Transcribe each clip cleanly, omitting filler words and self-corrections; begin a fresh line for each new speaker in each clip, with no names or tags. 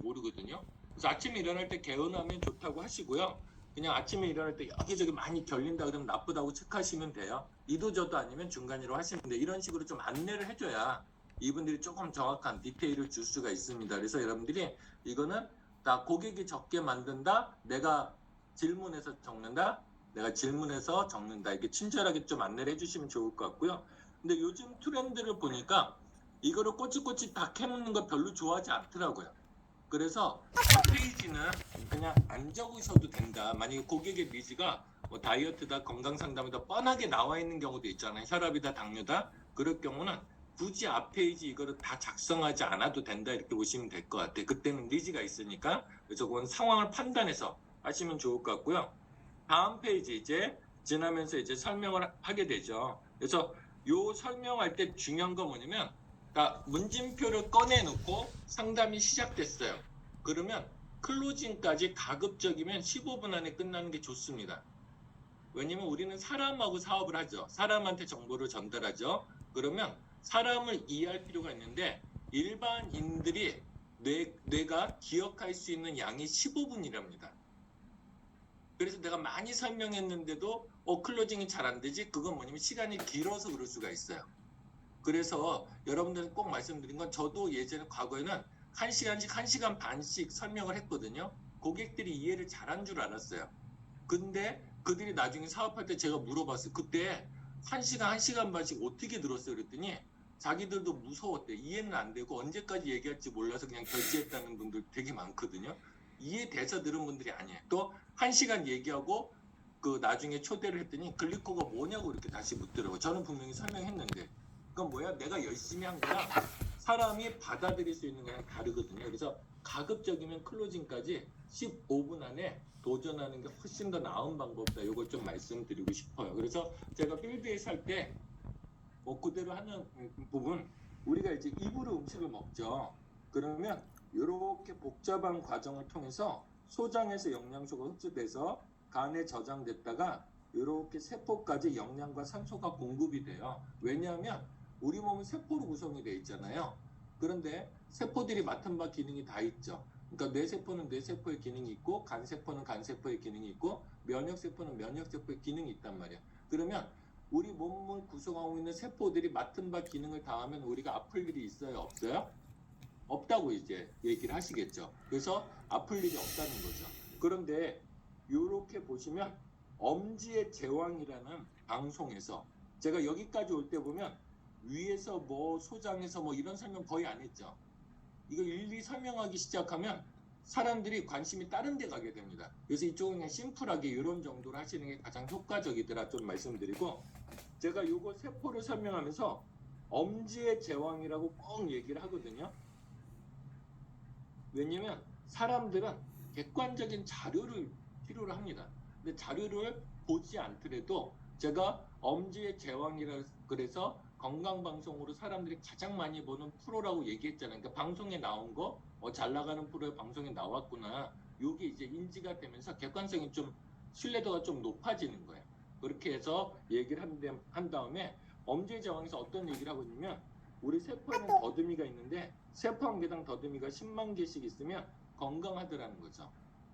모르거든요. 그래서 아침에 일어날 때 개운하면 좋다고 하시고요. 그냥 아침에 일어날 때 여기저기 많이 결린다 그러면 나쁘다고 체크하시면 돼요. 이도저도 아니면 중간으로 하시면 돼. 이런 식으로 좀 안내를 해줘야 이분들이 조금 정확한 디테일을 줄 수가 있습니다. 그래서 여러분들이 이거는 다 고객이 적게 만든다, 내가 질문해서 적는다, 내가 질문해서 적는다. 이게 친절하게 좀 안내를 해주시면 좋을 것 같고요. 근데 요즘 트렌드를 보니까 이거를 꼬치꼬치 다 캐묻는 거 별로 좋아하지 않더라고요. 그래서 페이지는 그냥 안 적으셔도 된다. 만약에 고객의 니즈가 뭐 다이어트다, 건강상담이다 뻔하게 나와 있는 경우도 있잖아요. 혈압이다, 당뇨다. 그럴 경우는 굳이 앞 페이지 이거를 다 작성하지 않아도 된다 이렇게 보시면 될 것 같아요. 그때는 니즈가 있으니까. 그래서 그건 상황을 판단해서 하시면 좋을 것 같고요. 다음 페이지 이제 지나면서 이제 설명을 하게 되죠. 그래서 요 설명할 때 중요한 건 뭐냐면 문진표를 꺼내놓고 상담이 시작됐어요. 그러면 클로징까지 가급적이면 15분 안에 끝나는 게 좋습니다. 왜냐면 우리는 사람하고 사업을 하죠. 사람한테 정보를 전달하죠. 그러면 사람을 이해할 필요가 있는데 일반인들이 뇌가 기억할 수 있는 양이 15분이랍니다. 그래서 내가 많이 설명했는데도 클로징이 잘 안 되지? 그건 뭐냐면 시간이 길어서 그럴 수가 있어요. 그래서 여러분들은 꼭 말씀드린 건 저도 예전에 과거에는 1시간씩 1시간 반씩 설명을 했거든요. 고객들이 이해를 잘한 줄 알았어요. 근데 그들이 나중에 사업할 때 제가 물어봤어요. 그때 1시간 1시간 반씩 어떻게 들었어요? 그랬더니 자기들도 무서웠대. 이해는 안 되고 언제까지 얘기할지 몰라서 그냥 결제했다는 분들 되게 많거든요. 이해돼서 들은 분들이 아니에요. 또 1시간 얘기하고 그 나중에 초대를 했더니 글리코가 뭐냐고 이렇게 다시 묻더라고요. 저는 분명히 설명했는데 그건 뭐야? 내가 열심히 한 거랑 사람이 받아들일 수 있는 거랑 다르거든요. 그래서 가급적이면 클로징까지 15분 안에 도전하는 게 훨씬 더 나은 방법이다. 이걸 좀 말씀드리고 싶어요. 그래서 제가 필드에서 할 때 뭐 그대로 하는 부분, 우리가 이제 입으로 음식을 먹죠. 그러면 이렇게 복잡한 과정을 통해서 소장에서 영양소가 흡수돼서 간에 저장됐다가 이렇게 세포까지 영양과 산소가 공급이 돼요. 왜냐하면 우리 몸은 세포로 구성이 되어 있잖아요. 그런데 세포들이 맡은 바 기능이 다 있죠. 그러니까 뇌세포는 뇌세포의 기능이 있고 간세포는 간세포의 기능이 있고 면역세포는 면역세포의 기능이 있단 말이에요. 그러면 우리 몸을 구성하고 있는 세포들이 맡은 바 기능을 다하면 우리가 아플 일이 있어요? 없어요? 없다고 이제 얘기를 하시겠죠. 그래서 아플 일이 없다는 거죠. 그런데 이렇게 보시면 엄지의 제왕이라는 방송에서 제가 여기까지 올 때 보면 위에서 뭐 소장에서 뭐 이런 설명 거의 안 했죠. 이거 일일이 설명하기 시작하면 사람들이 관심이 다른 데 가게 됩니다. 그래서 이쪽은 그냥 심플하게 이런 정도로 하시는 게 가장 효과적이더라 좀 말씀드리고, 제가 요거 세포를 설명하면서 엄지의 제왕이라고 꼭 얘기를 하거든요. 왜냐면 사람들은 객관적인 자료를 필요로 합니다. 근데 자료를 보지 않더라도 제가 엄지의 제왕이라 그래서 건강방송으로 사람들이 가장 많이 보는 프로라고 얘기했잖아요. 그러니까 방송에 나온 거, 잘 나가는 프로의 방송에 나왔구나. 요게 이제 인지가 되면서 객관성이 좀, 신뢰도가 좀 높아지는 거예요. 그렇게 해서 얘기를 한 다음에 엄지의 제왕에서 어떤 얘기를 하고 있냐면, 우리 세포에는 더듬이가 있는데 세포 한 개당 더듬이가 10만 개씩 있으면 건강하더라는 거죠.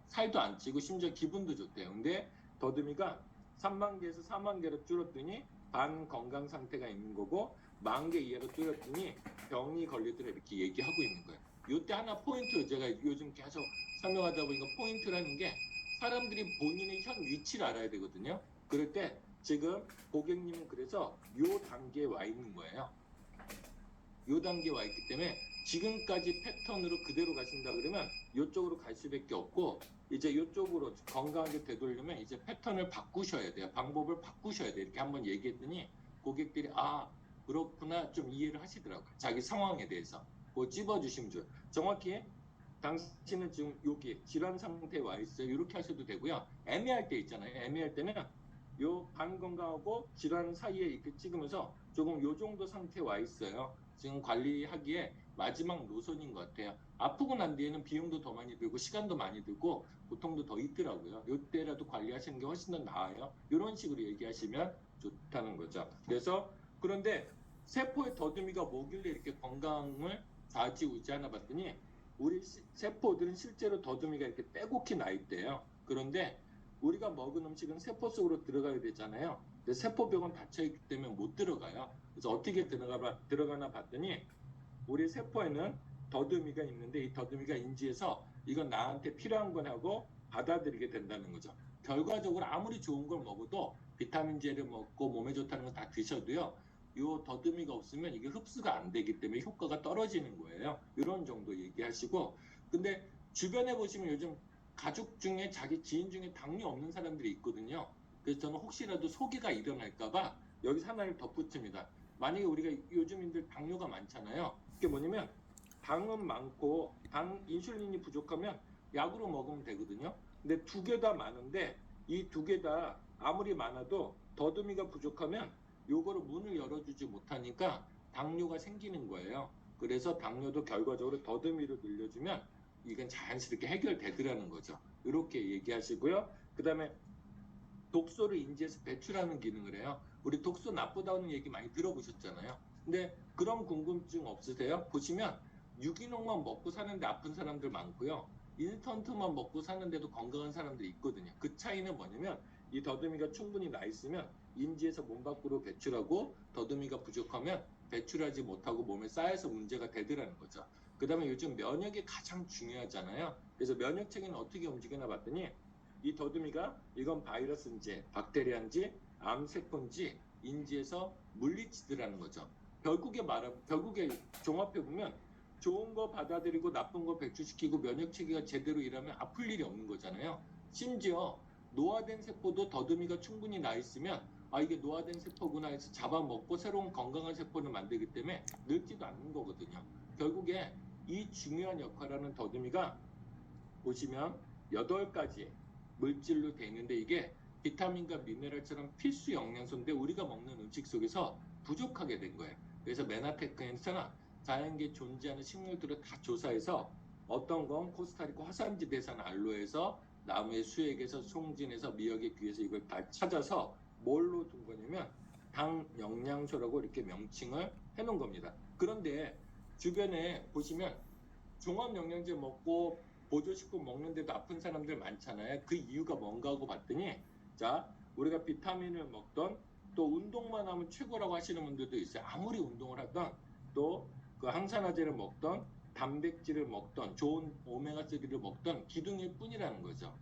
살도 안 찌고 심지어 기분도 좋대요. 근데 더듬이가 3만 개에서 4만 개로 줄었더니 반건강 상태가 있는 거고, 10,000개 이하로 줄였더니 병이 걸리더라 이렇게 얘기하고 있는 거예요. 이때 하나 포인트, 제가 요즘 계속 설명하다 보니까 포인트라는 게 사람들이 본인의 현 위치를 알아야 되거든요. 그럴 때 지금 고객님은 그래서 요 단계에 와 있는 거예요. 요 단계에 와 있기 때문에 지금까지 패턴으로 그대로 가신다 그러면 이쪽으로 갈 수밖에 없고, 이제 이쪽으로 건강하게 되돌려면 이제 패턴을 바꾸셔야 돼요. 방법을 바꾸셔야 돼요. 이렇게 한번 얘기했더니 고객들이 그렇구나 좀 이해를 하시더라고요. 자기 상황에 대해서. 그거 찝어주시면 좋아요. 정확히 당신은 지금 여기 질환 상태에 와 있어요. 이렇게 하셔도 되고요. 애매할 때 있잖아요. 애매할 때는 요 반건강하고 질환 사이에 이렇게 찍으면서 조금 요 정도 상태에 와 있어요. 지금 관리하기에 마지막 노선인 것 같아요. 아프고 난 뒤에는 비용도 더 많이 들고 시간도 많이 들고 고통도 더 있더라고요. 이때라도 관리하시는 게 훨씬 더 나아요. 이런 식으로 얘기하시면 좋다는 거죠. 그래서 그런데 세포의 더듬이가 뭐길래 이렇게 건강을 좌지우지하나 봤더니 우리 세포들은 실제로 더듬이가 이렇게 빼곡히 나 있대요. 그런데 우리가 먹은 음식은 세포 속으로 들어가야 되잖아요. 근데 세포벽은 닫혀 있기 때문에 못 들어가요. 그래서 어떻게 들어가나 봤더니 우리 세포에는 더듬이가 있는데 이 더듬이가 인지해서 이건 나한테 필요한 거라고 받아들이게 된다는 거죠. 결과적으로 아무리 좋은 걸 먹어도 비타민제를 먹고 몸에 좋다는 거 다 드셔도요. 요 더듬이가 없으면 이게 흡수가 안 되기 때문에 효과가 떨어지는 거예요. 이런 정도 얘기하시고, 근데 주변에 보시면 요즘 가족 중에 자기 지인 중에 당뇨 없는 사람들이 있거든요. 그래서 저는 혹시라도 소개가 일어날까봐 여기서 하나를 덧붙입니다. 만약에 우리가 요즘인들 당뇨가 많잖아요. 그게 뭐냐면 당은 많고 인슐린이 부족하면 약으로 먹으면 되거든요. 근데 두 개 다 많은데 이 두 개 다 아무리 많아도 더듬이가 부족하면 요거를 문을 열어주지 못하니까 당뇨가 생기는 거예요. 그래서 당뇨도 결과적으로 더듬이로 늘려주면 이건 자연스럽게 해결되더라는 거죠. 이렇게 얘기하시고요. 그 다음에 독소를 인지해서 배출하는 기능을 해요. 우리 독소 나쁘다는 얘기 많이 들어보셨잖아요. 근데 그런 궁금증 없으세요? 보시면 유기농만 먹고 사는데 아픈 사람들 많고요. 인스턴트만 먹고 사는데도 건강한 사람들이 있거든요. 그 차이는 뭐냐면 이 더듬이가 충분히 나 있으면 인지해서 몸 밖으로 배출하고 더듬이가 부족하면 배출하지 못하고 몸에 쌓여서 문제가 되더라는 거죠. 그 다음에 요즘 면역이 가장 중요하잖아요. 그래서 면역체계는 어떻게 움직이나 봤더니 이 더듬이가 이건 바이러스인지 박테리아인지 암세포인지 인지해서 물리치더라는 거죠. 결국에 종합해 보면 좋은 거 받아들이고 나쁜 거 배출시키고 면역체계가 제대로 일하면 아플 일이 없는 거잖아요. 심지어 노화된 세포도 더듬이가 충분히 나 있으면 이게 노화된 세포구나 해서 잡아먹고 새로운 건강한 세포를 만들기 때문에 늙지도 않는 거거든요. 결국에 이 중요한 역할을 하는 더듬이가 보시면 8가지 물질로 되어 있는데 이게 비타민과 미네랄처럼 필수 영양소인데 우리가 먹는 음식 속에서 부족하게 된 거예요. 그래서 메나테크에서는 자연계에 존재하는 식물들을 다 조사해서 어떤 건 코스타리카 화산지대에 사는 알로에서 나무의 수액에서 송진에서 미역의 귀에서 이걸 다 찾아서 뭘로 둔 거냐면 당 영양소라고 이렇게 명칭을 해놓은 겁니다. 그런데 주변에 보시면 종합영양제 먹고 보조식품 먹는데도 아픈 사람들 많잖아요. 그 이유가 뭔가 하고 봤더니 자 우리가 비타민을 먹던 또 운동만 하면 최고라고 하시는 분들도 있어요. 아무리 운동을 하던 또 그 항산화제를 먹던 단백질을 먹던 좋은 오메가3를 먹던 기둥일 뿐이라는 거죠.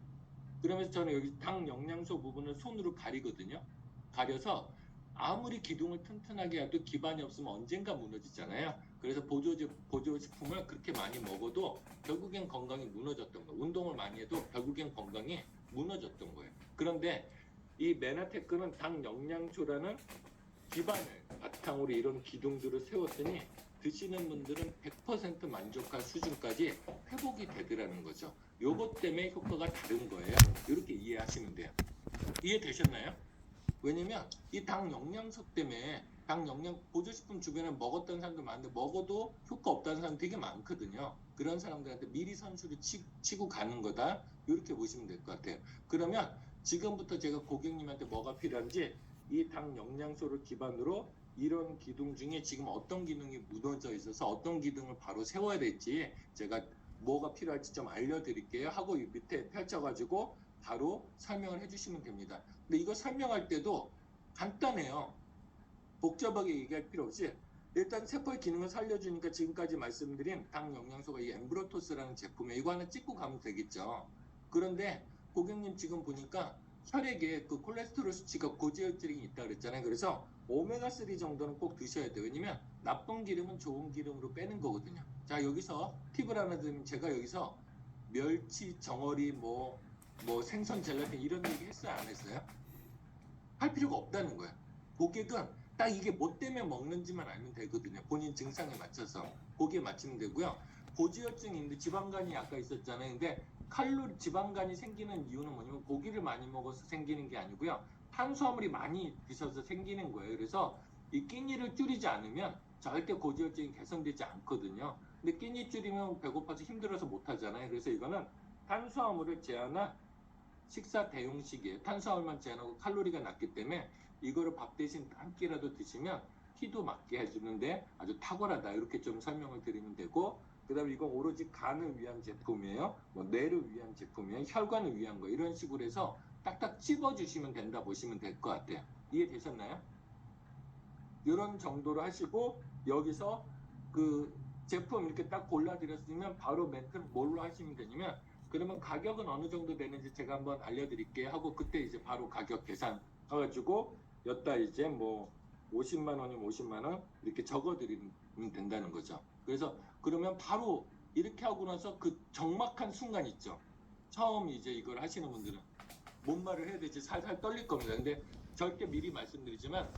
그러면서 저는 여기 당 영양소 부분을 손으로 가리거든요. 가려서 아무리 기둥을 튼튼하게 해도 기반이 없으면 언젠가 무너지잖아요. 그래서 보조식품을 그렇게 많이 먹어도 결국엔 건강이 무너졌던 거예요. 운동을 많이 해도 결국엔 건강이 무너졌던 거예요. 그런데 이 메나테크는 당 영양소라는 기반을 바탕으로 이런 기둥들을 세웠더니 드시는 분들은 100% 만족할 수준까지 회복이 되더라는 거죠. 요것 때문에 효과가 다른 거예요. 이렇게 이해하시면 돼요. 이해되셨나요? 왜냐면 이 당 영양소 때문에 당 영양 보조식품 주변에 먹었던 사람들 많은데 먹어도 효과 없다는 사람 되게 많거든요. 그런 사람들한테 미리 선수를 치고 가는 거다. 이렇게 보시면 될 것 같아요. 그러면 지금부터 제가 고객님한테 뭐가 필요한지 이 당 영양소를 기반으로 이런 기둥 중에 지금 어떤 기능이 무너져 있어서 어떤 기둥을 바로 세워야 될지 제가 뭐가 필요할지 좀 알려드릴게요 하고 밑에 펼쳐가지고 바로 설명을 해주시면 됩니다. 근데 이거 설명할 때도 간단해요. 복잡하게 얘기할 필요 없이 일단 세포의 기능을 살려주니까 지금까지 말씀드린 당 영양소가 이 엠브로토스라는 제품에 이거 하나 찍고 가면 되겠죠. 그런데 고객님 지금 보니까 혈액에 그 콜레스테롤 수치가 고지혈증이 있다 그랬잖아요. 그래서 오메가3 정도는 꼭 드셔야 돼요. 왜냐면 나쁜 기름은 좋은 기름으로 빼는 거거든요. 자, 여기서 팁을 하나 드리면 제가 여기서 멸치, 정어리, 뭐 생선 젤라틴 이런 얘기 했어요? 안 했어요? 할 필요가 없다는 거예요. 고객은 딱 이게 뭐 때문에 먹는지만 알면 되거든요. 본인 증상에 맞춰서 거기에 맞추면 되고요. 고지혈증인데 지방간이 아까 있었잖아요. 근데 지방간이 생기는 이유는 뭐냐면 고기를 많이 먹어서 생기는 게 아니고요. 탄수화물이 많이 드셔서 생기는 거예요. 그래서 이 끼니를 줄이지 않으면 절대 고지혈증이 개선되지 않거든요. 근데 끼니 줄이면 배고파서 힘들어서 못 하잖아요. 그래서 이거는 탄수화물을 제한한 식사 대용식이에요. 탄수화물만 제한하고 칼로리가 낮기 때문에 이거를 밥 대신 한 끼라도 드시면 키도 맞게 해주는데 아주 탁월하다. 이렇게 좀 설명을 드리면 되고, 그다음에 이건 오로지 간을 위한 제품이에요. 뭐 뇌를 위한 제품이에요. 혈관을 위한 거 이런 식으로 해서 딱딱 찝어주시면 된다 보시면 될 것 같아요. 이해되셨나요? 이런 정도로 하시고 여기서 그 제품 이렇게 딱 골라드렸으면 바로 멘트 뭘로 하시면 되냐면 그러면 가격은 어느 정도 되는지 제가 한번 알려드릴게요 하고 그때 이제 바로 가격 계산 해가지고 여기다 이제 뭐 50만 원이면 50만 원 이렇게 적어드리면 된다는 거죠. 그래서 그러면 바로 이렇게 하고 나서 그 적막한 순간 있죠. 처음 이제 이걸 하시는 분들은 뭔 말을 해야 될지 살살 떨릴 겁니다. 근데 절대 미리 말씀드리지만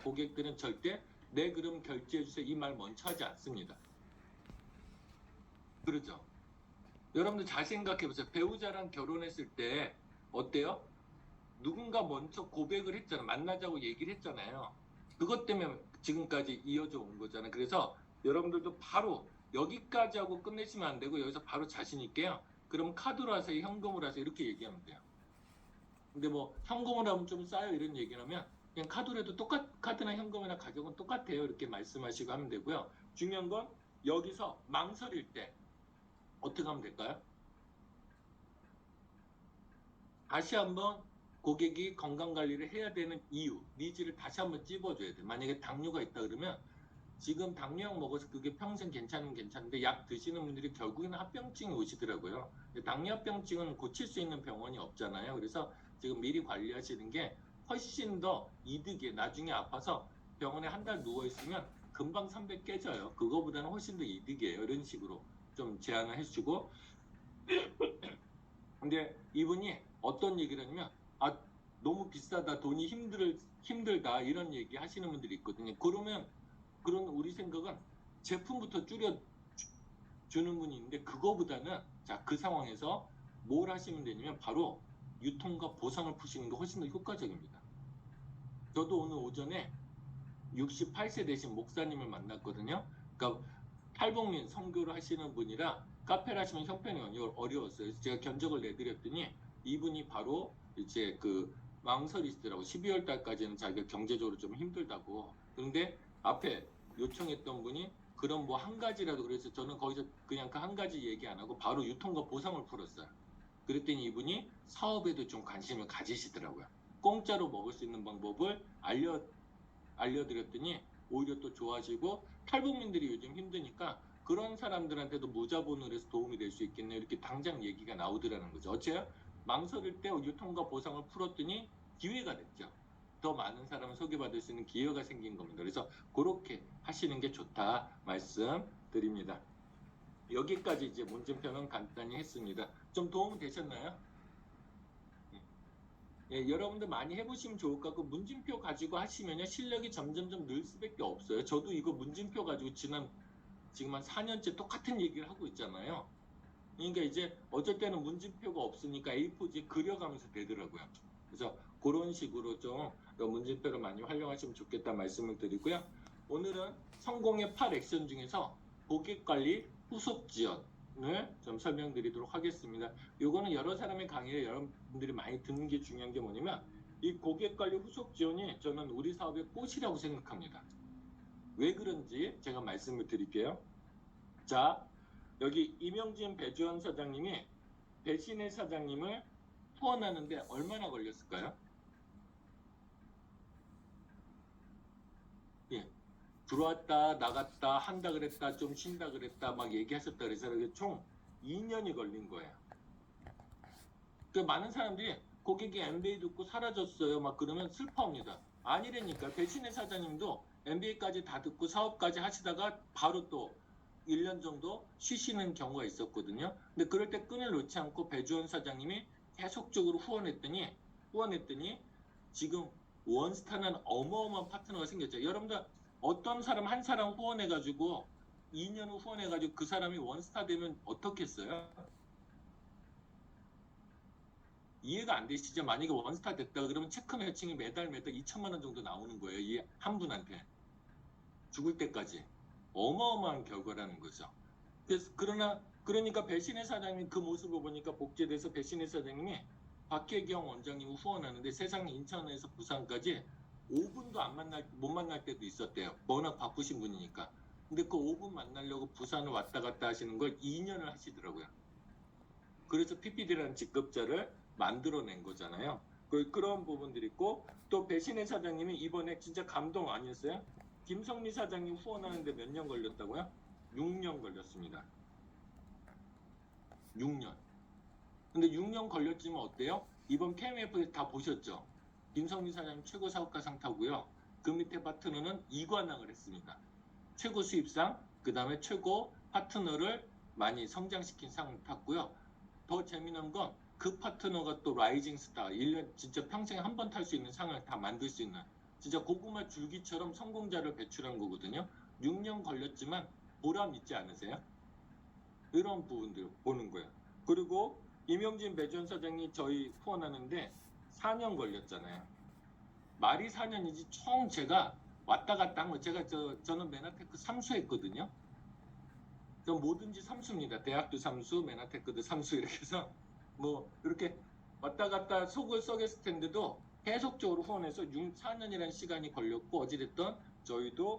고객들은 절대 네 그럼 결제해 주세요 이 말 먼저 하지 않습니다. 그러죠. 여러분들 잘 생각해 보세요. 배우자랑 결혼했을 때 어때요? 누군가 먼저 고백을 했잖아요. 만나자고 얘기를 했잖아요. 그것 때문에 지금까지 이어져 온 거잖아요. 그래서 여러분들도 바로 여기까지 하고 끝내시면 안 되고 여기서 바로 자신 있게요. 그럼 카드로 하세요, 현금으로 하세요 이렇게 얘기하면 돼요. 근데 뭐 현금으로 하면 좀 싸요 이런 얘기를 하면 그냥 카드로 해도 카드나 현금이나 가격은 똑같아요 이렇게 말씀하시고 하면 되고요. 중요한 건 여기서 망설일 때 어떻게 하면 될까요? 다시 한번 고객이 건강관리를 해야 되는 이유, 니즈를 다시 한번 찝어줘야 돼. 만약에 당뇨가 있다 그러면 지금 당뇨약 먹어서 그게 평생 괜찮으면 괜찮은데 약 드시는 분들이 결국에는 합병증이 오시더라고요. 당뇨합병증은 고칠 수 있는 병원이 없잖아요. 그래서 지금 미리 관리하시는 게 훨씬 더 이득이에요. 나중에 아파서 병원에 한 달 누워있으면 금방 300 깨져요. 그거보다는 훨씬 더 이득이에요. 이런 식으로 좀 제안을 해주고 근데 이분이 어떤 얘기를 하냐면 너무 비싸다 돈이 힘들다 이런 얘기 하시는 분들이 있거든요. 그러면 그런 우리 생각은 제품부터 줄여 주는 분이 있는데 그거보다는 자 그 상황에서 뭘 하시면 되냐면 바로 유통과 보상을 푸시는 게 훨씬 더 효과적입니다. 저도 오늘 오전에 68세 되신 목사님을 만났거든요. 그러니까 탈북민 선교를 하시는 분이라 카페를 하시면 형편이 어려웠어요. 그래서 제가 견적을 내드렸더니 이분이 바로 이제 그 망설이시더라고. 12월 달까지는 자기가 경제적으로 좀 힘들다고. 그런데 앞에 요청했던 분이 그럼 뭐 한 가지라도 그래서 저는 거기서 그냥 그 한 가지 얘기 안 하고 바로 유통과 보상을 풀었어요. 그랬더니 이분이 사업에도 좀 관심을 가지시더라고요. 공짜로 먹을 수 있는 방법을 알려드렸더니 오히려 또 좋아지고 탈북민들이 요즘 힘드니까 그런 사람들한테도 무자본으로 해서 도움이 될 수 있겠네 이렇게 당장 얘기가 나오더라는 거죠. 어째요? 망설일 때 유통과 보상을 풀었더니 기회가 됐죠. 더 많은 사람을 소개받을 수 있는 기회가 생긴 겁니다. 그래서 그렇게 하시는 게 좋다 말씀드립니다. 여기까지 이제 문진표는 간단히 했습니다. 좀 도움 되셨나요? 예, 여러분들 많이 해보시면 좋을 것 같고 문진표 가지고 하시면요 실력이 점점점 늘 수밖에 없어요. 저도 이거 문진표 가지고 지금 한 4년째 똑같은 얘기를 하고 있잖아요. 그러니까 이제 어쩔 때는 문진표가 없으니까 A4지에 그려가면서 되더라고요. 그래서 그런 식으로 좀 문진표를 많이 활용하시면 좋겠다 말씀을 드리고요. 오늘은 성공의 8액션 중에서 고객관리 후속 지원을 좀 설명드리도록 하겠습니다. 요거는 여러 사람의 강의를 여러분들이 많이 듣는 게 중요한 게 뭐냐면 이 고객관리 후속 지원이 저는 우리 사업의 꽃이라고 생각합니다. 왜 그런지 제가 말씀을 드릴게요. 자, 여기 이명진 배주원 사장님이 배신의 사장님을 후원하는데 얼마나 걸렸을까요? 예, 들어왔다 나갔다 한다 그랬다 좀 쉰다 그랬다 막 얘기하셨다 그래서 총 2년이 걸린 거예요. 그 많은 사람들이 고객이 MBA 듣고 사라졌어요 막 그러면 슬퍼합니다. 아니라니까. 배신의 사장님도 MBA까지 다 듣고 사업까지 하시다가 바로 또 1년 정도 쉬시는 경우가 있었거든요. 근데 그럴 때 끈을 놓지 않고 배주원 사장님이 계속적으로 후원했더니 지금 원스타는 어마어마한 파트너가 생겼죠. 여러분들 어떤 사람 한 사람 후원해가지고 2년 후 후원해가지고 그 사람이 원스타 되면 어떻겠어요? 이해가 안 되시죠? 만약에 원스타 됐다 그러면 체크 매칭이 매달 2천만 원 정도 나오는 거예요. 이 한 분한테. 죽을 때까지. 어마어마한 결과라는 거죠. 그러니까 배신의 사장님 그 모습을 보니까 복제돼서 배신의 사장님이 박혜경 원장님을 후원하는데 세상 인천에서 부산까지 5분도 못 만날 때도 있었대요. 워낙 바쁘신 분이니까. 근데 그 5분 만나려고 부산을 왔다 갔다 하시는 걸 2년을 하시더라고요. 그래서 PPD라는 직급자를 만들어낸 거잖아요. 그런 부분들이 있고, 또 배신의 사장님이 이번에 진짜 감동 아니었어요? 김성리 사장님 후원하는데 몇 년 걸렸다고요? 6년 걸렸습니다. 6년. 근데 6년 걸렸지만 어때요? 이번 KMF 다 보셨죠? 김성리 사장님 최고 사업가상 타고요. 그 밑에 파트너는 2관왕을 했습니다. 최고 수입상, 그 다음에 최고 파트너를 많이 성장시킨 상을 탔고요. 더 재미난 건 그 파트너가 또 라이징 스타, 1년 진짜 평생에 한 번 탈 수 있는 상을 다 만들 수 있는 진짜 고구마 줄기처럼 성공자를 배출한 거거든요. 6년 걸렸지만 보람 있지 않으세요? 이런 부분들 보는 거예요. 그리고 임용진 배전 사장님 저희 후원하는데 4년 걸렸잖아요. 말이 4년이지 총 제가 왔다 갔다 한 거 저는 메나테크 3수 했거든요. 저 뭐든지 3수입니다. 대학도 3수, 메나테크도 3수 이렇게 해서 뭐 이렇게 왔다 갔다 속을 썩였을 텐데도 계속적으로 후원해서 4년이라는 시간이 걸렸고 어찌됐든 저희도